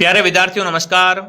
प्यारे विद्यार्थियों नमस्कार।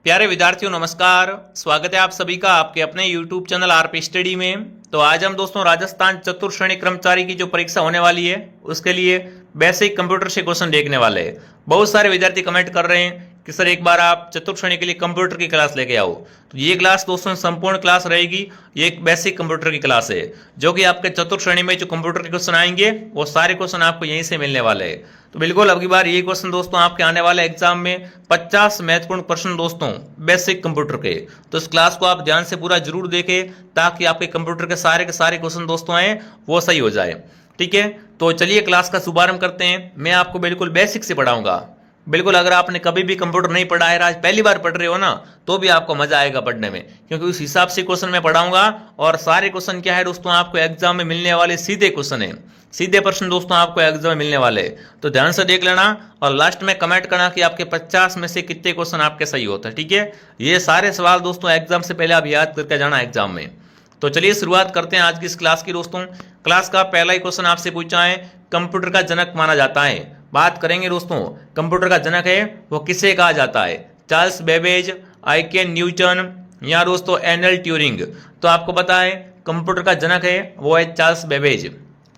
प्यारे विद्यार्थियों नमस्कार। स्वागत है आप सभी का आपके अपने YouTube चैनल आरपी स्टडी में। तो आज हम दोस्तों राजस्थान चतुर्थ श्रेणी कर्मचारी की जो परीक्षा होने वाली है उसके लिए बेसिक कंप्यूटर से क्वेश्चन देखने वाले हैं। बहुत सारे विद्यार्थी कमेंट कर रहे हैं कि सर एक बार आप चतुर्थ श्रेणी के लिए कंप्यूटर की क्लास लेके आओ। तो ये क्लास दोस्तों संपूर्ण क्लास रहेगी। ये एक बेसिक कंप्यूटर की क्लास है जो कि आपके चतुर्थ श्रेणी में जो कंप्यूटर के क्वेश्चन आएंगे वो सारे क्वेश्चन आपको यहीं से मिलने वाले हैं। तो बिल्कुल अब की बार ये क्वेश्चन दोस्तों आपके आने वाले एग्जाम में 50 महत्वपूर्ण प्रश्न दोस्तों बेसिक कंप्यूटर के। तो इस क्लास को आप ध्यान से पूरा जरूर देखें ताकि आपके कंप्यूटर के सारे क्वेश्चन दोस्तों आए वो सही हो जाए। ठीक है, तो चलिए क्लास का शुभारंभ करते हैं। मैं आपको बिल्कुल बेसिक से पढ़ाऊंगा। बिल्कुल अगर आपने कभी भी कंप्यूटर नहीं पढ़ा है, आज पहली बार पढ़ रहे हो ना, तो भी आपको मजा आएगा पढ़ने में, क्योंकि उस हिसाब से क्वेश्चन मैं पढ़ाऊंगा। और सारे क्वेश्चन क्या है दोस्तों आपको एग्जाम में मिलने वाले सीधे क्वेश्चन है, सीधे प्रश्न दोस्तों आपको एग्जाम में मिलने वाले। तो ध्यान से देख लेना और लास्ट में कमेंट करना कि आपके 50 में से कितने क्वेश्चन आपके सही होते हैं। ठीक है, ये सारे सवाल दोस्तों एग्जाम से पहले आप याद करके जाना एग्जाम में। तो चलिए शुरुआत करते हैं आज की इस क्लास की दोस्तों। क्लास का पहला ही क्वेश्चन आपसे पूछा है, कंप्यूटर का जनक माना जाता है। बात करेंगे दोस्तों कंप्यूटर का जनक है वो किसे कहा जाता है, चार्ल्स बेबेज, आइजैक न्यूटन या दोस्तों एनएल ट्यूरिंग। तो आपको पता है कंप्यूटर का जनक है वो है चार्ल्स बेबेज।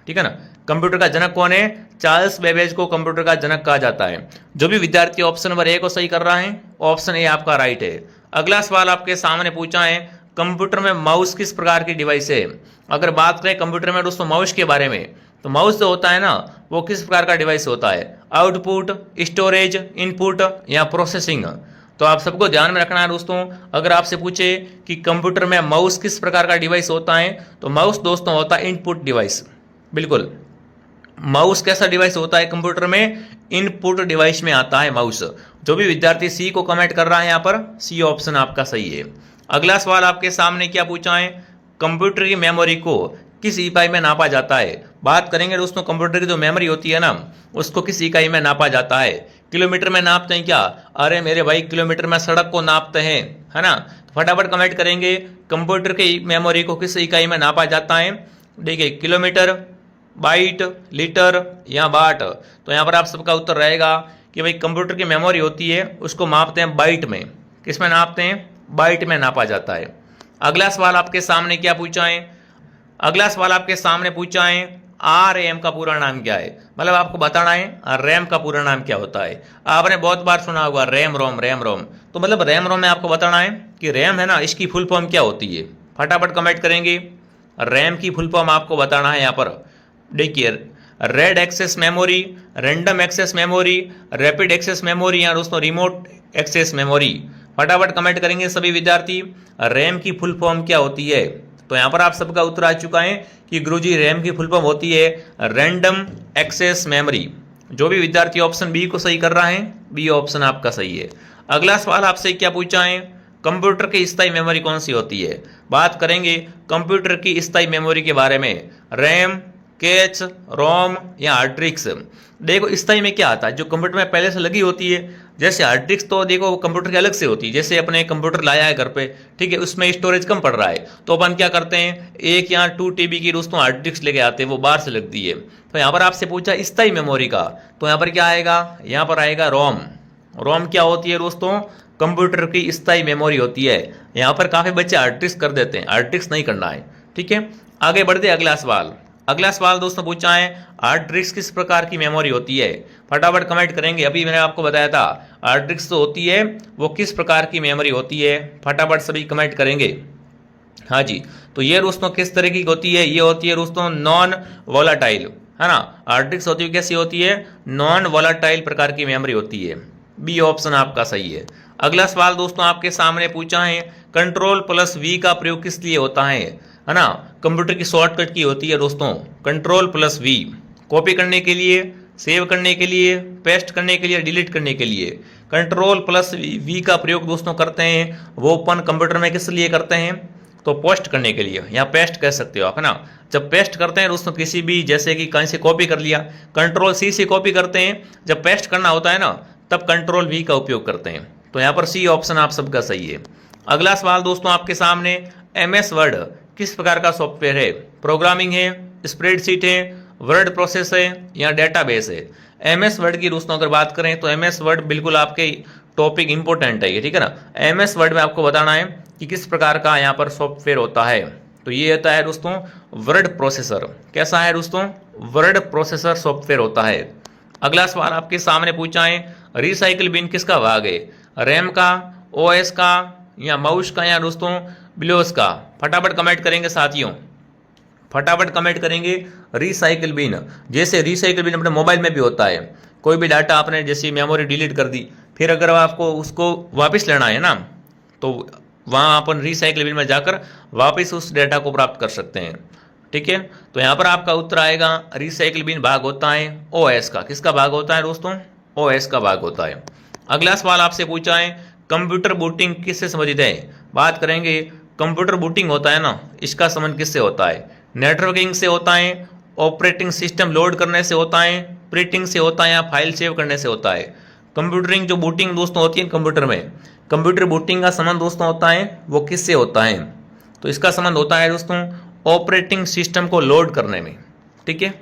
ठीक है ना, कंप्यूटर का जनक कौन है, चार्ल्स बेबेज को कंप्यूटर का जनक कहा जाता है। जो भी विद्यार्थी ऑप्शन नंबर ए को सही कर रहा है ऑप्शन ए आपका राइट है। अगला सवाल आपके सामने पूछा है, कंप्यूटर में माउस किस प्रकार की डिवाइस है। अगर बात करें कंप्यूटर में दोस्तों माउस के बारे में, तो माउस जो होता है ना वो किस प्रकार का डिवाइस होता है, आउटपुट, स्टोरेज, इनपुट या प्रोसेसिंग। तो आप सबको ध्यान में रखना है दोस्तों। अगर आपसे पूछे कि कंप्यूटर में माउस किस प्रकार का डिवाइस होता है, तो माउस दोस्तों होता है इनपुट डिवाइस। बिल्कुल, माउस कैसा डिवाइस होता है कंप्यूटर में, इनपुट डिवाइस में आता है माउस। जो भी विद्यार्थी सी को कमेंट कर रहा है यहाँ पर सी ऑप्शन आपका सही है। अगला सवाल आपके सामने क्या पूछा है, कंप्यूटर की मेमोरी को किस इकाई में नापा जाता है। बात करेंगे दोस्तों कंप्यूटर की जो मेमोरी होती है ना उसको किस इकाई में नापा जाता है। किलोमीटर में नापते हैं क्या, अरे मेरे भाई किलोमीटर में सड़क को नापते हैं, है ना। तो फटाफट कमेंट करेंगे कंप्यूटर की मेमोरी को किस इकाई में नापा जाता है। देखिए किलोमीटर, बाइट, लीटर या वाट। तो यहाँ पर आप सबका उत्तर रहेगा कि भाई कंप्यूटर की मेमोरी होती है उसको मापते हैं बाइट में। किस में नापते हैं, बाइट में नापा जाता है। अगला सवाल आपके सामने क्या पूछा है, अगला सवाल आपके सामने पूछा है आरएम का पूरा नाम क्या है। मतलब आपको बताना है रैम का पूरा नाम क्या होता है। आपने बहुत बार सुना होगा रैम रोम, रैम रोम। तो मतलब रैम रोम में आपको बताना है कि रैम है ना इसकी फुल फॉर्म क्या होती है। फटाफट कमेंट करेंगे, रैम की फुल फॉर्म आपको बताना है। यहाँ पर देखिए read access memory, random access memory, rapid access memory या दोस्तों रिमोट एक्सेस मेमोरी। फटाफट कमेंट करेंगे सभी विद्यार्थी, रैम की फुल फॉर्म क्या होती है। तो यहाँ पर आप सबका उत्तर आ चुका है कि गुरुजी रैम की फुल फॉर्म होती है रैंडम एक्सेस मेमोरी। जो भी विद्यार्थी ऑप्शन बी को सही कर रहा है बी ऑप्शन आपका सही है। अगला सवाल आपसे क्या पूछा है, कंप्यूटर की स्थायी मेमोरी कौन सी होती है। बात करेंगे कंप्यूटर की स्थायी मेमोरी के बारे में, रैम, कैच, रोम या हार्ड डिस्क। देखो स्थायी में क्या आता है, जो कंप्यूटर में पहले से लगी होती है। जैसे हार्ड डिस्क तो देखो कंप्यूटर के अलग से होती है, जैसे अपने कंप्यूटर लाया है घर पे, ठीक है, उसमें स्टोरेज कम पड़ रहा है तो अपन क्या करते हैं 1 या 2 TB की दोस्तों हार्ड डिस्क लेके आते हैं, वो बाहर से लगती है। तो यहाँ पर आपसे पूछा स्थायी मेमोरी का, तो यहाँ पर क्या आएगा, यहाँ पर आएगा रोम। रोम क्या होती है दोस्तों, कंप्यूटर की स्थायी मेमोरी होती है। यहाँ पर काफी बच्चे हार्ड डिस्क कर देते हैं, हार्ड डिस्क नहीं करना है। ठीक है, आगे बढ़ते अगला सवाल। अगला सवाल दोस्तों पूछा है हार्ड डिस्क किस प्रकार की मेमोरी होती है। फटाफट कमेंट करेंगे, अभी मैंने आपको बताया था हार्ड डिस्क तो होती है वो किस प्रकार की मेमोरी होती है। फटाफट सभी कमेंट करेंगे। हाँ जी, तो ये दोस्तों किस तरह की होती है, ये होती है दोस्तों नॉन वोलाटाइल, है ना। हार्ड डिस्क होती है कैसी होती है, नॉन वोलाटाइल प्रकार की मेमोरी होती है। बी ऑप्शन आपका सही है। अगला सवाल दोस्तों आपके सामने पूछा है, Ctrl+V का प्रयोग किस लिए होता है ना। कंप्यूटर की शॉर्टकट की होती है दोस्तों Ctrl+V, कॉपी करने के लिए, सेव करने के लिए, पेस्ट करने के लिए, डिलीट करने के लिए। Ctrl+V का प्रयोग दोस्तों करते हैं वो अपन कंप्यूटर में किस लिए करते हैं, तो पोस्ट करने के लिए या पेस्ट कह सकते हो आप, है ना। जब पेस्ट करते हैं दोस्तों किसी भी, जैसे कि कहीं से कॉपी कर लिया, Ctrl+C से कॉपी करते हैं। जब पेस्ट करना होता है ना तब Ctrl+V का उपयोग करते हैं। तो यहाँ पर सी ऑप्शन आप सबका सही है। अगला सवाल दोस्तों आपके सामने, MS वर्ड किस प्रकार का सॉफ्टवेयर है। प्रोग्रामिंग है, स्प्रेडशीट है, वर्ड प्रोसेस है या डेटाबेस है। MS वर्ड की दोस्तों अगर बात करें तो MS वर्ड बिल्कुल आपके टॉपिक इंपॉर्टेंट है ये, ठीक है ना। एमएस वर्ड में आपको बताना है कि किस प्रकार का यहाँ पर सॉफ्टवेयर होता है। तो ये होता है दोस्तों वर्ड प्रोसेसर। कैसा है दोस्तों? वर्ड प्रोसेसर सॉफ्टवेयर होता है। अगला सवाल आपके सामने पूछा है, रिसाइकिल बिन किसका भाग है? रैम का, ओएस का, या माउस का, या दोस्तों बिलोस का? फटाफट कमेंट करेंगे साथियों, फटाफट कमेंट करेंगे। रिसाइकिल बिन, जैसे रिसाइकिल बिन अपने मोबाइल में भी होता है। कोई भी डाटा आपने जैसे मेमोरी डिलीट कर दी, फिर अगर आपको उसको वापस लेना है ना, तो वहाँ अपन रिसाइकिल बिन में जाकर वापस उस डेटा को प्राप्त कर सकते हैं, ठीक है। तो यहाँ पर आपका उत्तर आएगा रिसाइकिल बिन भाग होता है ओएस का। किसका भाग होता है दोस्तों? ओएस का भाग होता है। अगला सवाल आपसे पूछा है, कंप्यूटर बूटिंग किससे संबंधित है? बात करेंगे कंप्यूटर बूटिंग होता है ना, इसका संबंध किससे होता है? नेटवर्किंग से होता है, ऑपरेटिंग सिस्टम लोड करने से होता है, प्रिंटिंग से होता है, या फाइल सेव करने से होता है? कंप्यूटरिंग जो बूटिंग दोस्तों होती है कंप्यूटर में, कंप्यूटर बूटिंग का संबंध दोस्तों होता है वो किससे होता है? तो इसका संबंध होता है दोस्तों ऑपरेटिंग सिस्टम को लोड करने में, ठीक है।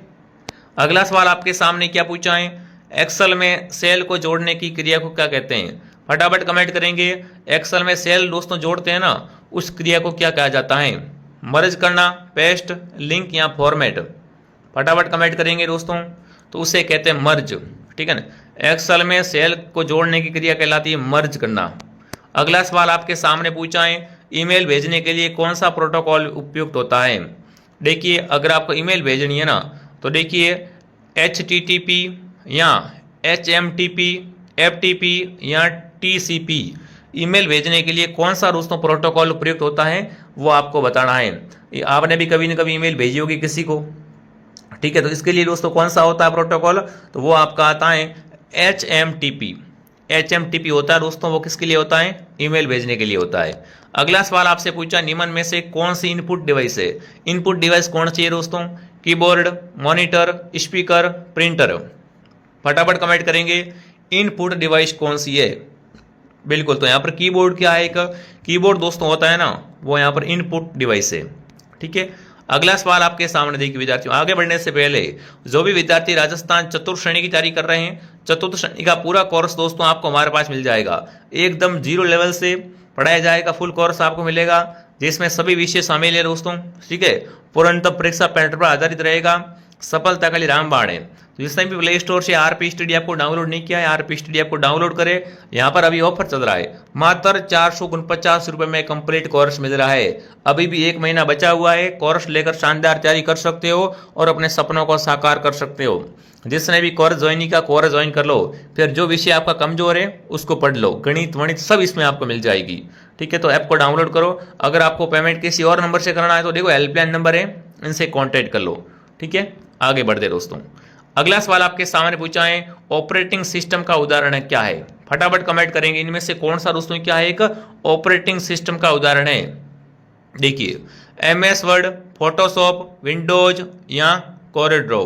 अगला सवाल आपके सामने क्या पूछा है, एक्सेल में सेल को जोड़ने की क्रिया को क्या कहते हैं? फटाफट कमेंट करेंगे। एक्सेल में सेल दोस्तों जोड़ते हैं ना, उस क्रिया को क्या कहा जाता है? मर्ज करना, पेस्ट, लिंक, या फॉर्मेट? फटाफट कमेंट करेंगे दोस्तों, तो उसे कहते हैं मर्ज, ठीक है ना। एक्सेल में सेल को जोड़ने की क्रिया कहलाती है मर्ज करना। अगला सवाल आपके सामने पूछा है, ईमेल भेजने के लिए कौन सा प्रोटोकॉल उपयुक्त होता है? देखिए अगर आपको ईमेल भेजनी है ना, तो देखिए HTTP या HMTP, FTP या TCP, ईमेल भेजने के लिए कौन सा दोस्तों प्रोटोकॉल उपयुक्त होता है वो आपको बताना है। आपने भी कभी न कभी ईमेल भेजी होगी किसी को, ठीक है। तो इसके लिए दोस्तों कौन सा होता है प्रोटोकॉल? तो वो आपका आता है HMTP। HMTP होता है दोस्तों, वो किसके लिए होता है? ईमेल भेजने के लिए होता है। अगला सवाल आपसे पूछा, निम्न में से कौन सी इनपुट डिवाइस है? इनपुट डिवाइस कौन सी है दोस्तों? Keyboard, monitor, speaker, printer? फटाफट कमेंट करेंगे इनपुट डिवाइस कौन सी है। बिल्कुल, तो यहाँ पर कीबोर्ड क्या है? एक कीबोर्ड दोस्तों होता है ना, वो यहाँ पर इनपुट डिवाइस है, ठीक है। अगला सवाल आपके सामने देखिए विद्यार्थियों, आगे बढ़ने से पहले जो भी विद्यार्थी राजस्थान चतुर्थ श्रेणी की तैयारी कर रहे हैं, चतुर्थ श्रेणी का पूरा कोर्स दोस्तों आपको हमारे पास मिल जाएगा। एकदम 0 लेवल से पढ़ाया जाएगा, फुल कोर्स आपको मिलेगा जिसमें सभी विषय शामिल है दोस्तों, ठीक है। पूर्णतः परीक्षा पैटर्न पर आधारित रहेगा, सफलता का लिए रामबाण है। तो जिस टाइम भी प्ले स्टोर से आरपी स्टडी ऐप को डाउनलोड नहीं किया है, आरपी स्टडी ऐप को डाउनलोड करें। यहाँ पर अभी ऑफर चल रहा है, मात्र 449 रुपए में कंप्लीट कोर्स मिल रहा है। अभी भी 1 महीना बचा हुआ है, कोर्स लेकर शानदार तैयारी कर सकते हो और अपने सपनों को साकार कर सकते हो। जिसने भी कोर्स ज्वाइन का कोर्स ज्वाइन कर लो, फिर जो विषय आपका कमजोर है उसको पढ़ लो, गणित वणित सब इसमें आपको मिल जाएगी, ठीक है। तो ऐप को डाउनलोड करो। अगर आपको पेमेंट किसी और नंबर से करना है तो देखो हेल्पलाइन नंबर है, इनसे कॉन्टेक्ट कर लो, ठीक है। आगे बढ़ते दोस्तों, अगला सवाल आपके सामने पूछा है, ऑपरेटिंग सिस्टम का उदाहरण क्या है? फटाफट कमेंट करेंगे इनमें से कौन सा दोस्तों क्या है एक ऑपरेटिंग सिस्टम का उदाहरण है। देखिए MS वर्ड, फोटोशॉप, विंडोज या कोरेड्रो?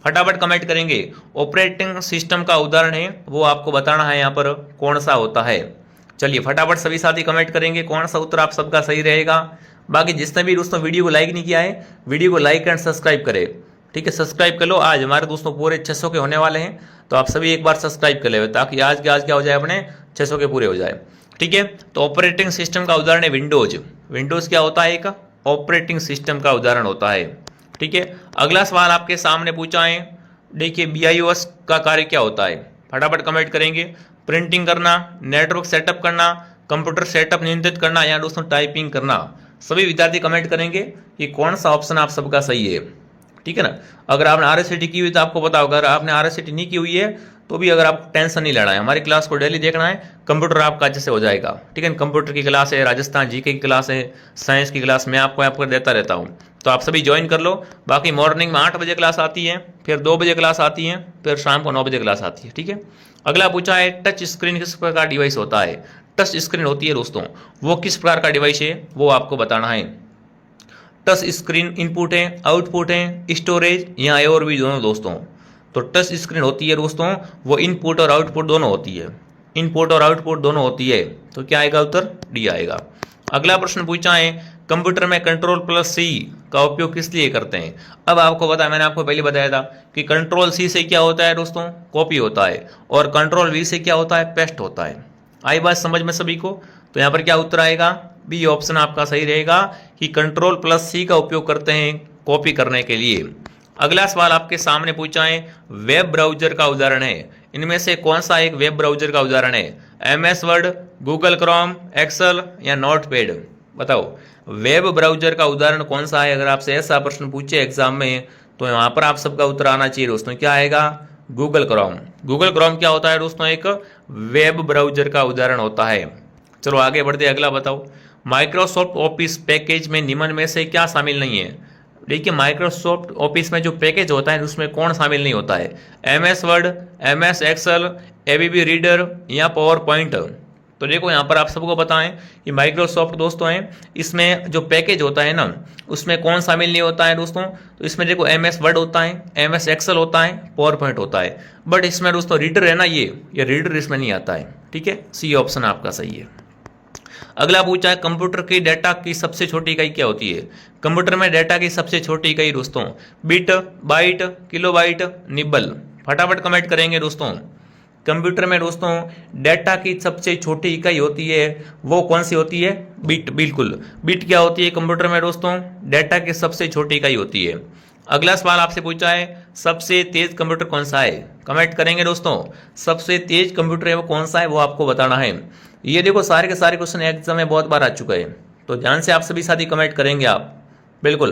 फटाफट कमेंट करेंगे। ऑपरेटिंग सिस्टम का उदाहरण है वो आपको बताना है यहाँ पर कौन सा होता है। चलिए फटाफट सभी साथी कमेंट करेंगे कौन सा उत्तर आप सबका सही रहेगा। बाकी जिसने भी दोस्तों वीडियो को लाइक नहीं किया है, वीडियो को लाइक एंड सब्सक्राइब करें, ठीक है। सब्सक्राइब कर लो, आज हमारे दोस्तों पूरे 600 के होने वाले हैं, तो आप सभी एक बार सब्सक्राइब कर ले ताकि आज क्या हो जाए, अपने 600 के पूरे हो जाए, ठीक है। तो ऑपरेटिंग सिस्टम का उदाहरण है विंडोज। विंडोज क्या होता है? एक ऑपरेटिंग सिस्टम का उदाहरण होता है, ठीक है। अगला सवाल आपके सामने पूछा है, देखिए BIOS का कार्य क्या होता है? फटाफट कमेंट करेंगे। प्रिंटिंग करना, नेटवर्क सेटअप करना, कंप्यूटर सेटअप नियंत्रित करना, या दोस्तों टाइपिंग करना? सभी विद्यार्थी कमेंट करेंगे कि कौन सा ऑप्शन आप सबका सही है, ठीक है ना। अगर आपने RSCT की हुई तो आपको पता होगा, अगर आपने RSCT नहीं की हुई है तो भी अगर आपको टेंशन नहीं लेना है, हमारी क्लास को डेली देखना है, कंप्यूटर आपका अच्छे से हो जाएगा, ठीक है। कंप्यूटर की क्लास है, राजस्थान GK की क्लास है, साइंस की क्लास मैं आपको देता रहता हूँ, तो आप सभी ज्वाइन कर लो। बाकी मॉर्निंग में 8 बजे क्लास आती है, फिर 2 बजे क्लास आती है, फिर शाम को 9 बजे क्लास आती है, ठीक है। अगला पूछा है, टच स्क्रीन किस प्रकार का डिवाइस होता है? टच स्क्रीन होती है दोस्तों, वो किस प्रकार का डिवाइस है वो आपको बताना है। टच स्क्रीन इनपुट है, आउटपुट है, स्टोरेज या और भी दोनों दोस्तों? तो टच स्क्रीन होती है दोस्तों, वो इनपुट और आउटपुट दोनों होती है, इनपुट और आउटपुट दोनों होती है। तो क्या आएगा उत्तर? डी आएगा। अगला प्रश्न पूछा है, कंप्यूटर में Ctrl+C का उपयोग किस लिए करते हैं? अब आपको पता है, मैंने आपको पहले बताया था कि Ctrl+C से क्या होता है दोस्तों? कॉपी होता है, और Ctrl+V से क्या होता है? पेस्ट होता है, आई बात समझ में सभी को? तो यहाँ पर क्या उत्तर आएगा? बी ऑप्शन आपका सही रहेगा कि Ctrl+C का उपयोग करते हैं कॉपी करने के लिए। अगला सवाल आपके सामने पूछा है, वेब ब्राउजर का उदाहरण है, इनमें से कौन सा एक वेब ब्राउजर का उदाहरण है? MS Word, Google Chrome, Excel या नोटपैड? बताओ वेब ब्राउजर का उदाहरण कौन सा है? अगर आपसे ऐसा प्रश्न पूछे एग्जाम में तो यहाँ पर आप सबका उत्तर आना चाहिए दोस्तों, क्या आएगा? Google Chrome. गूगल क्रोम क्या होता है दोस्तों? एक वेब ब्राउजर का उदाहरण होता है। चलो आगे बढ़ते, अगला बताओ, माइक्रोसॉफ्ट ऑफिस पैकेज में निम्न में से क्या शामिल नहीं है? देखिए माइक्रोसॉफ्ट ऑफिस में जो पैकेज होता है उसमें कौन शामिल नहीं होता है? MS Word, MS Excel, ABB reader या पावर पॉइंट? तो देखो यहाँ पर आप सबको बताएं कि माइक्रोसॉफ्ट दोस्तों है, इसमें जो पैकेज होता है ना उसमें कौन शामिल नहीं होता है दोस्तों? तो इसमें देखो MS वर्ड होता है, MS एक्सेल होता है, पावर पॉइंट होता है, बट इसमें दोस्तों रीडर है ना, ये रीडर इसमें नहीं आता है। ठीक है, सी ऑप्शन आपका सही है। अगला पूछा है, कंप्यूटर की डेटा की सबसे छोटी इकाई क्या होती है? कंप्यूटर में डेटा की सबसे छोटी इकाई दोस्तों बिट, बाइट, किलोबाइट, निबल? फटाफट कमेंट करेंगे दोस्तों। कंप्यूटर में दोस्तों डेटा की सबसे छोटी इकाई होती है, वो कौन सी होती है? बिट। बिल्कुल, बिट क्या होती है कंप्यूटर में दोस्तों? डेटा की सबसे छोटी इकाई होती है। अगला सवाल आपसे पूछा है, सबसे तेज कंप्यूटर कौन सा है? कमेंट करेंगे दोस्तों, सबसे तेज कंप्यूटर है वो कौन सा है, वो आपको बताना है। ये देखो सारे के सारे क्वेश्चन एग्जाम में बहुत बार आ चुका है, तो ध्यान से आप सभी साथी कमेंट करेंगे आप। बिल्कुल,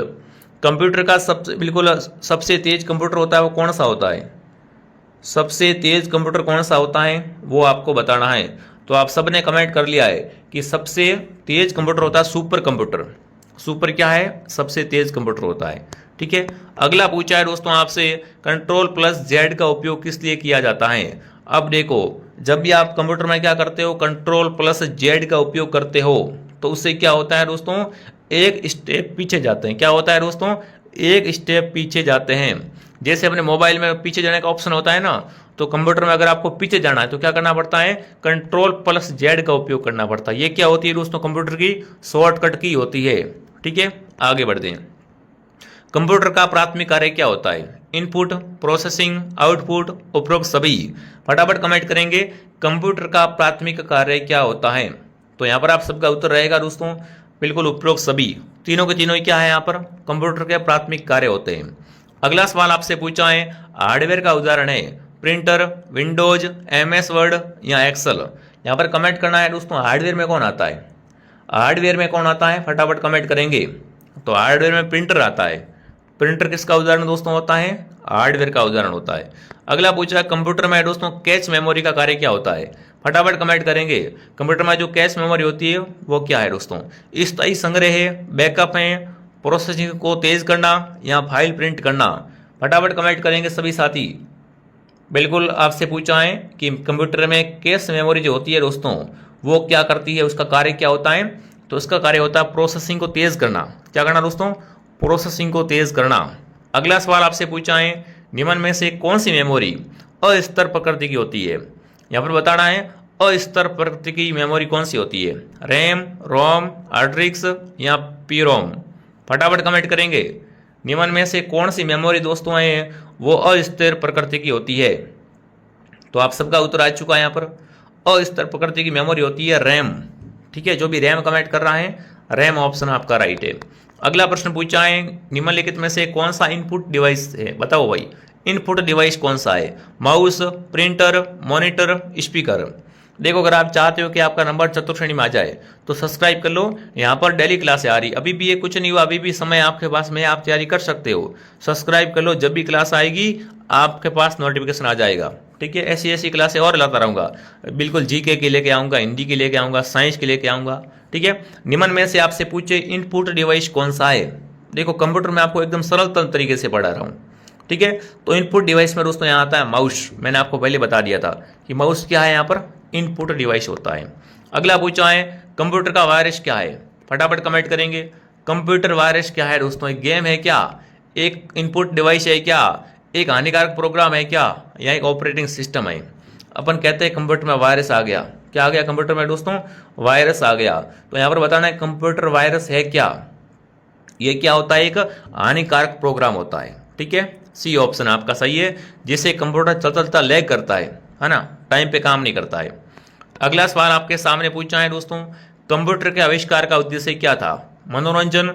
कंप्यूटर का सबसे तेज कंप्यूटर होता है वो कौन सा होता है? सबसे तेज कंप्यूटर कौन सा होता है वो आपको बताना है। तो आप सब ने कमेंट कर लिया है कि सबसे तेज कंप्यूटर होता है सुपर कंप्यूटर। सुपर क्या है? सबसे तेज कंप्यूटर होता है। ठीक है, अगला पूछा है दोस्तों आपसे, Ctrl+Z का उपयोग किस लिए किया जाता है? अब देखो, जब भी आप कंप्यूटर में क्या करते हो, Ctrl+Z का उपयोग करते हो, तो उससे क्या होता है दोस्तों? एक स्टेप पीछे जाते हैं। क्या होता है दोस्तों? एक स्टेप पीछे जाते हैं। जैसे अपने मोबाइल में पीछे जाने का ऑप्शन होता है ना, तो कंप्यूटर में अगर आपको पीछे जाना है तो क्या करना पड़ता है? Ctrl+Z का उपयोग करना पड़ता है। ये क्या होती है दोस्तों? कंप्यूटर की शॉर्टकट की होती है। ठीक है, आगे बढ़ते हैं। कंप्यूटर का प्राथमिक कार्य क्या होता है? इनपुट, प्रोसेसिंग, आउटपुट, उपरोक्त सभी? फटाफट कमेंट करेंगे, कंप्यूटर का प्राथमिक कार्य क्या होता है? तो यहाँ पर आप सबका उत्तर रहेगा दोस्तों बिल्कुल उपरोक्त सभी। तीनों के तीनों क्या है यहाँ पर? कंप्यूटर के प्राथमिक कार्य होते हैं। अगला सवाल आपसे पूछा है, हार्डवेयर का उदाहरण है, प्रिंटर, विंडोज, MS वर्ड या एक्सेल? यहाँ पर कमेंट करना है दोस्तों, हार्डवेयर में कौन आता है? हार्डवेयर में कौन आता है? फटाफट कमेंट करेंगे। तो हार्डवेयर में प्रिंटर आता है। प्रिंटर किसका उदाहरण दोस्तों होता है? हार्डवेयर का उदाहरण होता है। अगला पूछा है, कंप्यूटर में दोस्तों कैश मेमोरी का कार्य क्या होता है? फटाफट कमेंट करेंगे। कंप्यूटर में जो कैश मेमोरी होती है वो क्या है दोस्तों? स्थायी संग्रह है, बैकअप है, प्रोसेसिंग को तेज करना या फाइल प्रिंट करना? फटाफट कमेंट करेंगे सभी साथी। बिल्कुल, आपसे पूछा है कि कंप्यूटर में कैश मेमोरी जो होती है दोस्तों वो क्या करती है, उसका कार्य क्या होता है? तो उसका कार्य होता है प्रोसेसिंग को तेज करना। क्या करना दोस्तों? प्रोसेसिंग को तेज करना। अगला सवाल आपसे पूछा है, निम्न में से कौन सी मेमोरी अस्थिर प्रकृति की होती है? यहाँ पर बताना है अस्थिर प्रकृति की मेमोरी कौन सी होती है? रैम, रोम, हार्ड या पीरोम? फटाफट कमेंट करेंगे। निम्न में से कौन सी मेमोरी दोस्तों है वो अस्थिर प्रकृति की होती है? तो आप सबका उत्तर आ चुका है। यहाँ पर अस्थिर प्रकृति की मेमोरी होती है रैम। ठीक है, जो भी रैम कमेंट कर रहा है, रैम ऑप्शन आपका राइट है। अगला प्रश्न पूछा है, निम्नलिखित में से कौन सा इनपुट डिवाइस है? बताओ भाई, इनपुट डिवाइस कौन सा है? Mouse, printer, monitor, speaker? देखो, अगर आप चाहते हो कि आपका नंबर चतुर्थ श्रेणी में आ जाए तो सब्सक्राइब कर लो। यहाँ पर डेली क्लास आ रही, अभी भी ये कुछ नहीं हुआ, अभी भी समय आपके पास में, आप तैयारी कर सकते हो। सब्सक्राइब कर लो, जब भी क्लास आएगी आपके पास नोटिफिकेशन आ जाएगा। ठीक है, ऐसी ऐसी क्लासें और लाता रहूँगा। बिल्कुल जीके के लेके आऊँगा, हिंदी के लेके आऊँगा, साइंस के लेके आऊँगा। ठीक है, निम्न में से आपसे पूछे इनपुट डिवाइस कौन सा है? देखो, कंप्यूटर में आपको एकदम सरल तरीके से पढ़ा रहा हूँ। ठीक है, तो इनपुट डिवाइस में दोस्तों यहाँ आता है माउस। मैंने आपको पहले बता दिया था कि माउस क्या है, यहाँ पर इनपुट डिवाइस होता है। अगला पूछा है, कंप्यूटर का वायरस क्या है? फटाफट कमेंट करेंगे। कंप्यूटर वायरस क्या है दोस्तों? एक गेम है क्या? एक इनपुट डिवाइस है क्या? एक हानिकारक प्रोग्राम है क्या? या एक ऑपरेटिंग सिस्टम है? अपन कहते हैं कंप्यूटर में वायरस आ गया। क्या आ गया कंप्यूटर में दोस्तों? वायरस आ गया। तो यहाँ पर बताना है कंप्यूटर वायरस है क्या? ये क्या होता है? एक हानिकारक प्रोग्राम होता है। ठीक है, सी ऑप्शन आपका सही है, जिसे कंप्यूटर चलता चलता लैग करता है ना, टाइम पे काम नहीं करता है। अगला सवाल आपके सामने पूछा है दोस्तों, कंप्यूटर के आविष्कार का उद्देश्य क्या था? मनोरंजन,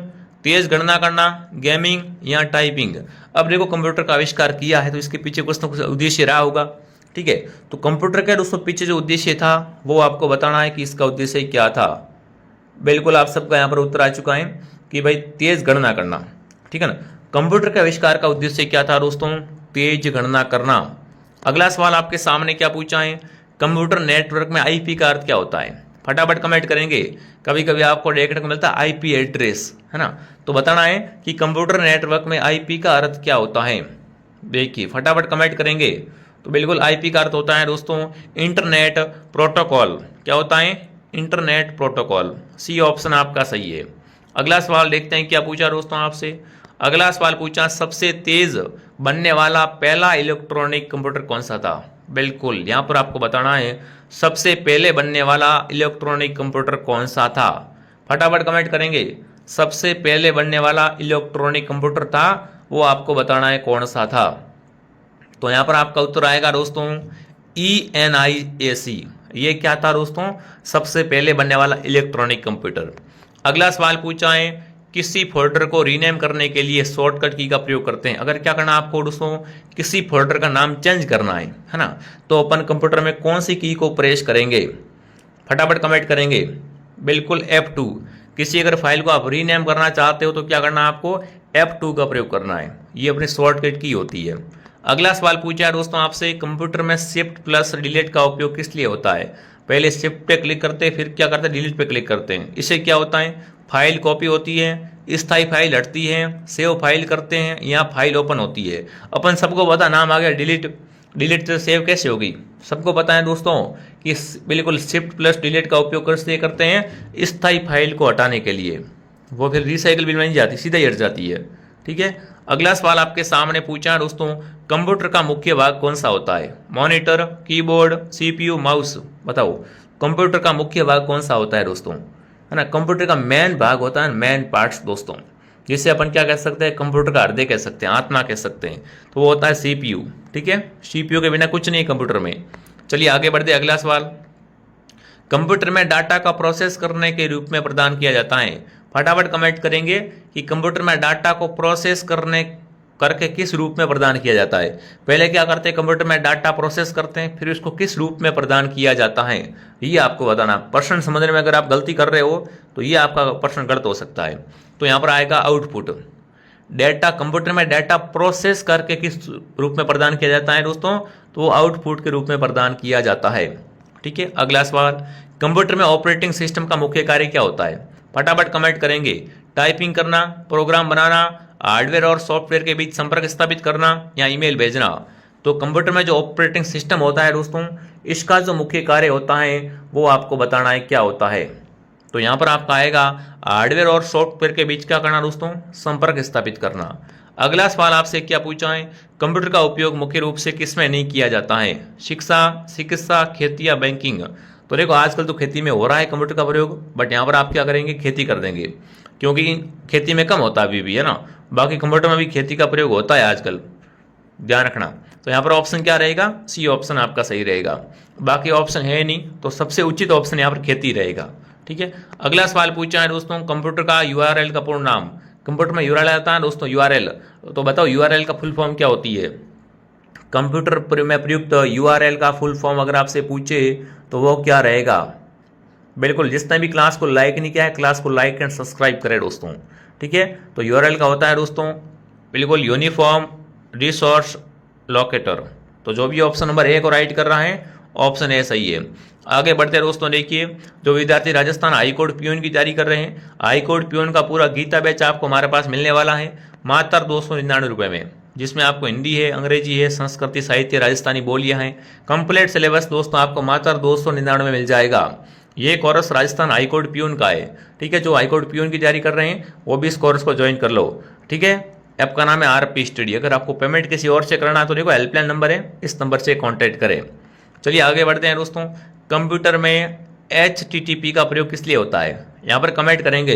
तेज गणना करना, गेमिंग या टाइपिंग। अब देखो कंप्यूटर का आविष्कार किया है तो इसके पीछे कुछ ना कुछ उद्देश्य रहा होगा, ठीक है। तो कंप्यूटर के दोस्तों पीछे जो उद्देश्य था वो आपको बताना है कि इसका उद्देश्य क्या था। बिल्कुल आप सबका यहाँ पर उत्तर आ चुका है कि भाई तेज गणना करना, ठीक है ना। कंप्यूटर के आविष्कार का उद्देश्य क्या था दोस्तों? तेज गणना करना। अगला सवाल आपके सामने क्या पूछा है, कंप्यूटर नेटवर्क में आईपी का अर्थ क्या होता है? फटाफट कमेंट करेंगे। कभी कभी आपको देखने को मिलता है आईपी एड्रेस, है ना, तो बताना है कि कंप्यूटर नेटवर्क में आईपी का अर्थ क्या होता है। देखिए फटाफट कमेंट करेंगे। तो बिल्कुल आईपी का अर्थ होता है दोस्तों इंटरनेट प्रोटोकॉल। क्या होता है? Internet protocol. सी ऑप्शन आपका सही है। अगला सवाल देखते हैं क्या पूछा दोस्तों आपसे। अगला सवाल पूछा, सबसे तेज बनने वाला पहला इलेक्ट्रॉनिक कंप्यूटर कौन सा था? बिल्कुल यहाँ पर आपको बताना है सबसे पहले बनने वाला इलेक्ट्रॉनिक कंप्यूटर कौन सा था। फटाफट कमेंट करेंगे। सबसे पहले बनने वाला इलेक्ट्रॉनिक कंप्यूटर था वो आपको बताना है कौन सा था। तो यहाँ पर आपका उत्तर आएगा दोस्तों ENIAC। ये क्या था दोस्तों? सबसे पहले बनने वाला इलेक्ट्रॉनिक कंप्यूटर। अगला सवाल पूछा है, किसी फोल्डर को रीनेम करने के लिए शॉर्टकट की का प्रयोग करते हैं। अगर क्या करना आपको दोस्तों, किसी फोल्डर का नाम चेंज करना है ना, तो अपन कंप्यूटर में कौन सी की को प्रेस करेंगे? फटाफट कमेंट करेंगे। बिल्कुल F2। किसी अगर फाइल को आप रीनेम करना चाहते हो तो क्या करना है आपको? F2 का प्रयोग करना है। ये अपनी शॉर्टकट की होती है। अगला सवाल पूछा है दोस्तों आपसे, कंप्यूटर में शिफ्ट प्लस डिलीट का उपयोग किस लिए होता है? पहले शिफ्ट पे क्लिक करते हैं, फिर क्या करते हैं? डिलीट पे क्लिक करते हैं। इससे क्या होता है? फाइल कॉपी होती है, स्थायी फाइल हटती है, सेव फाइल करते हैं या फाइल ओपन होती है। अपन सबको पता, नाम आ गया डिलीट। डिलीट से सेव कैसे होगी? सबको पता है दोस्तों कि बिल्कुल शिफ्ट प्लस डिलीट का उपयोग कैसे करते हैं? स्थायी फाइल को हटाने के लिए। वो फिर रिसाइकल बिन में नहीं जाती, सीधा ही हट जाती है, ठीक है। अगला सवाल आपके सामने पूछा है दोस्तों, कंप्यूटर का मुख्य भाग कौन सा होता है? Monitor, keyboard, CPU, mouse. बताओ कंप्यूटर का मुख्य भाग कौन सा होता है दोस्तों? है ना, कंप्यूटर का मेन भाग होता है, मेन पार्ट्स दोस्तों, जिसे अपन क्या कह सकते हैं? कंप्यूटर का हृदय कह सकते हैं, आत्मा कह सकते हैं। तो वो होता है CPU, ठीक है। CPU के बिना कुछ नहीं कंप्यूटर में। चलिए आगे बढ़ते। अगला सवाल, कंप्यूटर में डाटा का प्रोसेस करने के रूप में प्रदान किया जाता है। फटाफट कमेंट करेंगे कि कंप्यूटर में डाटा को प्रोसेस करके किस रूप में प्रदान किया जाता है। पहले क्या करते हैं? कंप्यूटर में डाटा प्रोसेस करते हैं, फिर उसको किस रूप में प्रदान किया जाता है ये आपको बताना। प्रश्न समझने में अगर आप गलती कर रहे हो तो ये आपका प्रश्न गलत हो सकता है। तो यहाँ पर आएगा आउटपुट। डेटा, कंप्यूटर में डाटा प्रोसेस करके किस रूप में प्रदान किया जाता है दोस्तों? तो वो आउटपुट के रूप में प्रदान किया जाता है, ठीक है। अगला सवाल, कंप्यूटर में ऑपरेटिंग सिस्टम का मुख्य कार्य क्या होता है? फटाफट कमेंट करेंगे। टाइपिंग करना, प्रोग्राम बनाना, हार्डवेयर और सॉफ्टवेयर के बीच संपर्क स्थापित करना या ईमेल भेजना। तो कंप्यूटर में जो ऑपरेटिंग सिस्टम होता है दोस्तों, इसका जो मुख्य कार्य होता है वो आपको बताना है क्या होता है। तो यहाँ पर आपका आएगा हार्डवेयर और सॉफ्टवेयर के बीच क्या करना दोस्तों? संपर्क स्थापित करना। अगला सवाल आपसे क्या पूछा है, कंप्यूटर का उपयोग मुख्य रूप से किस में नहीं किया जाता है? शिक्षा, चिकित्सा, खेती या बैंकिंग। तो देखो आजकल तो खेती में हो रहा है कंप्यूटर का प्रयोग, बट यहाँ पर आप क्या करेंगे? खेती कर देंगे, क्योंकि खेती में कम होता है अभी भी, है ना। बाकी कंप्यूटर में भी खेती का प्रयोग होता है आजकल, ध्यान रखना। तो यहाँ पर ऑप्शन क्या रहेगा? सी ऑप्शन आपका सही रहेगा। बाकी ऑप्शन है नहीं, तो सबसे उचित ऑप्शन यहाँ पर खेती रहेगा, ठीक है। अगला सवाल पूछा है दोस्तों, कंप्यूटर का URL का पूर्ण नाम। कंप्यूटर में URL आता है दोस्तों, URL। तो बताओ URL का फुल फॉर्म क्या होती है? कंप्यूटर में प्रयुक्त URL का फुल फॉर्म अगर आपसे पूछे तो वो क्या रहेगा? बिल्कुल, जिसने भी क्लास को लाइक नहीं किया है, क्लास को लाइक एंड सब्सक्राइब करें दोस्तों, ठीक है। तो URL का होता है दोस्तों बिल्कुल यूनिफॉर्म रिसोर्स लोकेटर। तो जो भी ऑप्शन नंबर 1 को राइट कर रहा है, ऑप्शन ए सही है। आगे बढ़ते हैं दोस्तों, देखिए जो विद्यार्थी राजस्थान हाईकोर्ट पियून की तैयारी कर रहे हैं, हाईकोर्ट पियून का पूरा गीता बैच आपको हमारे पास मिलने वाला है मात्र 299 रुपये में, जिसमें आपको हिंदी है, अंग्रेजी है, संस्कृति, साहित्य, राजस्थानी बोलियां हैं। कंप्लीट सिलेबस दोस्तों आपको मात्र 299 में मिल जाएगा। ये कोर्स राजस्थान हाईकोर्ट पियून का है, ठीक है। जो हाईकोर्ट पियून की तैयारी कर रहे हैं वो भी इस कोर्स को ज्वाइन कर लो, ठीक है। ऐप का नाम है RP स्टडी। अगर आपको पेमेंट किसी और से करना है तो देखो हेल्पलाइन नंबर है, इस नंबर से कॉन्टैक्ट करें। चलिए आगे बढ़ते हैं दोस्तों, कंप्यूटर में HTTP का प्रयोग किस लिए होता है? यहाँ पर कमेंट करेंगे।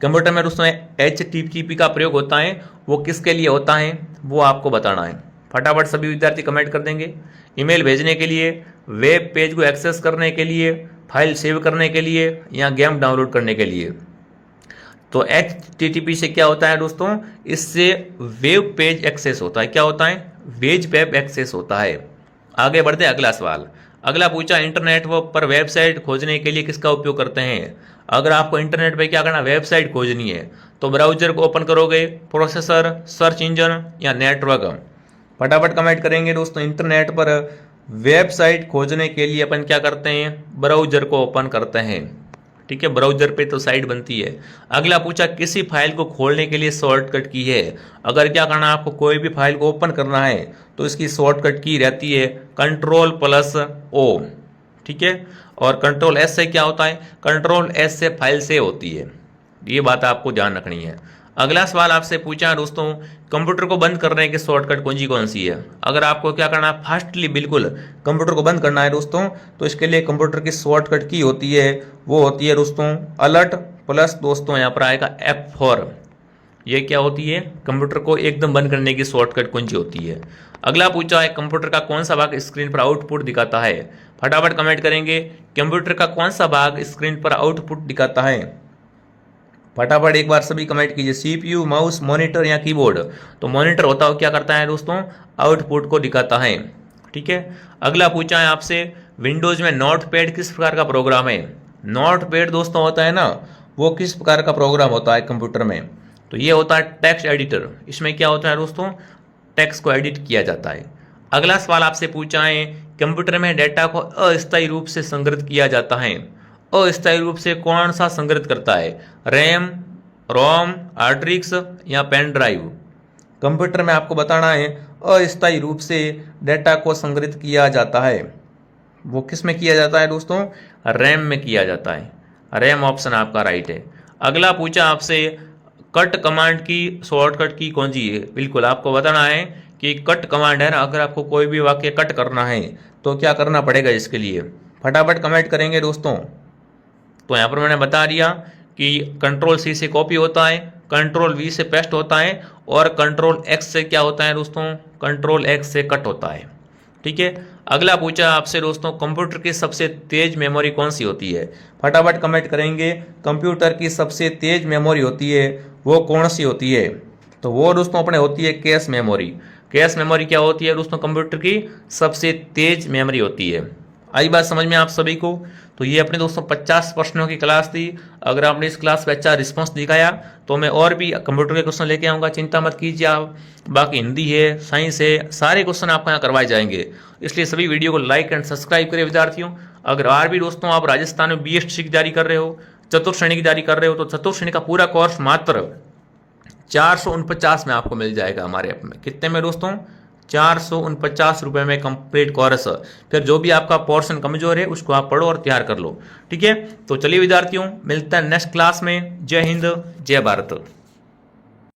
कंप्यूटर में दोस्तों HTTP का प्रयोग होता है, वो किसके लिए होता है वो आपको बताना है। फटाफट सभी विद्यार्थी कमेंट कर देंगे। ईमेल भेजने के लिए, वेब पेज को एक्सेस करने के लिए, फाइल सेव करने के लिए या गेम डाउनलोड करने के लिए। तो HTTP से क्या होता है दोस्तों, इससे वेब पेज एक्सेस होता है। क्या होता है, वेब एक्सेस होता है। आगे बढ़ते हैं, अगला सवाल। अगला पूछा, इंटरनेट पर वेबसाइट खोजने के लिए किसका उपयोग करते हैं। अगर आपको इंटरनेट पे क्या करना, वेबसाइट खोजनी है, तो ब्राउजर को ओपन करोगे, प्रोसेसर, सर्च इंजन या नेटवर्क। फटाफट कमेंट करेंगे दोस्तों। इंटरनेट पर वेबसाइट खोजने के लिए अपन क्या करते हैं, ब्राउजर को ओपन करते हैं। ठीक है, ब्राउजर पे तो साइट बनती है। अगला पूछा, किसी फाइल को खोलने के लिए शॉर्टकट की है। अगर क्या करना है, आपको कोई भी फाइल को ओपन करना है तो इसकी शॉर्टकट की रहती है Ctrl+O। ठीक है, और Ctrl+S से क्या होता है, Ctrl+S से फाइल सेव होती है। ये बात आपको ध्यान रखनी है। अगला सवाल आपसे पूछा है दोस्तों, कंप्यूटर को बंद करने की शॉर्टकट कौन सी है। अगर आपको क्या करना है, फास्टली बिल्कुल कंप्यूटर को बंद करना है दोस्तों, तो इसके लिए कंप्यूटर की शॉर्टकट की होती है, वो होती है दोस्तों अलर्ट प्लस दोस्तों यहाँ पर आएगा F4। ये क्या होती है, कंप्यूटर को एकदम बंद करने की शॉर्टकट कुंजी होती है। अगला पूछा है, कंप्यूटर का कौन सा भाग स्क्रीन पर आउटपुट दिखाता है। फटाफट कमेंट करेंगे, कंप्यूटर का कौन सा भाग स्क्रीन पर आउटपुट दिखाता है। फटाफट एक बार सभी कमेंट कीजिए, CPU, माउस, मॉनिटर या कीबोर्ड। तो मॉनिटर होता है, क्या करता है दोस्तों, आउटपुट को दिखाता है। ठीक है, अगला पूछा है आपसे, विंडोज में नोटपैड किस प्रकार का प्रोग्राम है। नोटपैड दोस्तों होता है ना, वो किस प्रकार का प्रोग्राम होता है कंप्यूटर में, तो ये होता है टेक्स्ट एडिटर। इसमें क्या होता है दोस्तों, टेक्स्ट को एडिट किया जाता है। अगला सवाल आपसे पूछा है, कंप्यूटर में डेटा को अस्थायी रूप से संग्रहित किया जाता है। अस्थायी रूप से कौन सा संग्रहित करता है, रैम, रोम, हार्ड डिस्क या पेन ड्राइव। कंप्यूटर में आपको बताना है अस्थायी रूप से डेटा को संग्रहित किया जाता है, वो किस में किया जाता है दोस्तों, रैम में किया जाता है। रैम ऑप्शन आपका राइट है। अगला पूछा आपसे, कट कमांड की शॉर्टकट की कौन सी है। बिल्कुल आपको बताना है कि कट कमांड है ना, अगर आपको कोई भी वाक्य कट करना है तो क्या करना पड़ेगा इसके लिए। फटाफट कमेंट करेंगे दोस्तों। तो यहाँ पर मैंने बता दिया कि Ctrl+C से कॉपी होता है, Ctrl+V से पेस्ट होता है और Ctrl+X से क्या होता है दोस्तों, Ctrl+X से कट होता है। ठीक है, अगला पूछा आपसे दोस्तों, कंप्यूटर की सबसे तेज मेमोरी कौन सी होती है। फटाफट कमेंट करेंगे, कंप्यूटर की सबसे तेज मेमोरी होती है वो कौन सी होती है। तो वो दोस्तों अपने होती है कैश मेमोरी। कैश मेमोरी क्या होती है दोस्तों, कंप्यूटर की सबसे तेज मेमोरी होती है। आई बात समझ में आप सभी को। तो ये अपने दोस्तों 50 प्रश्नों की क्लास थी। अगर आपने इस क्लास पे अच्छा रिस्पांस दिखाया तो मैं और भी कंप्यूटर के क्वेश्चन लेके आऊँगा, चिंता मत कीजिए आप। बाकी हिंदी है, साइंस है, सारे क्वेश्चन आपको यहाँ करवाए जाएंगे। इसलिए सभी वीडियो को लाइक एंड सब्सक्राइब करें विद्यार्थियों। अगर और भी दोस्तों आप राजस्थान में BSc की तैयारी कर रहे हो, चतुर्थ श्रेणी की तैयारी कर रहे हो, तो चतुर्थ श्रेणी का पूरा कोर्स मात्र 449 में आपको मिल जाएगा हमारे ऐप में। कितने में दोस्तों, 449 रुपये में कंप्लीट कोर्स। फिर जो भी आपका पोर्शन कमजोर है उसको आप पढ़ो और तैयार कर लो। ठीक है, तो चलिए विद्यार्थियों, मिलते हैं नेक्स्ट क्लास में। जय हिंद, जय भारत।